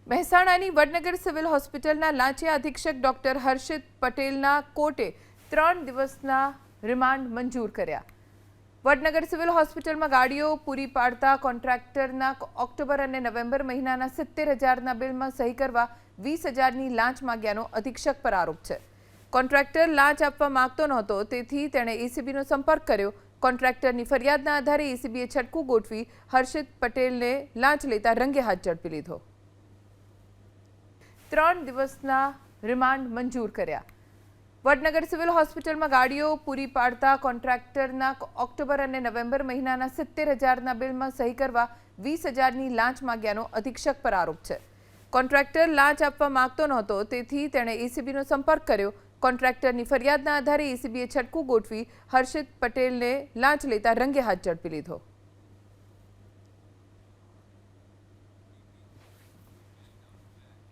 મહેસાણાની Vadnagar civil હોસ્પિટલના લાંચિયા અધિક્ષક doctor હર્ષિત પટેલના કોર્ટે 3 દિવસના રિમાન્ડ મંજૂર કર્યા। વડનગર સિવિલ હોસ્પિટલમાં ગાડીઓ પૂરી પાડતા કોન્ટ્રાક્ટરના ઓક્ટોબર અને નવેમ્બર મહિનાના 70,000ના બિલમાં સહી કરવા 20,000ની લાંચ માંગ્યાનો અધિક્ષક પર આરોપ છે। કોન્ટ્રાક્ટર લાંચ આપવા માંગતો નહોતો, તેથી તેણે એસીબીનો સંપર્ક કર્યો। કોન્ટ્રાક્ટરની ફરિયાદના આધારે એસીબીએ છટકું ગોઠવી હર્ષિત પટેલને લાંચ લેતા રંગે હાથ ઝડપી લીધો। 3 દિવસના રિમાન્ડ મંજૂર કર્યા। વડનગર સિવિલ હોસ્પિટલમાં ગાડીઓ પૂરી પાડતા કોન્ટ્રાક્ટરના ઓક્ટોબર અને નવેમ્બર મહિનાના 70,000ના બિલમાં સહી કરવા 20,000ની લાંચ માંગ્યાનો અધિક્ષક પર આરોપ છે। કોન્ટ્રાક્ટર લાંચ આપવા માંગતો નહોતો, તેથી તેણે એસીબીનો સંપર્ક કર્યો। કોન્ટ્રાક્ટરની ફરિયાદના આધારે એસીબીએ છટકું ગોઠવી હર્ષિત પટેલને લાંચ લેતા રંગે હાથ ઝડપી લીધો।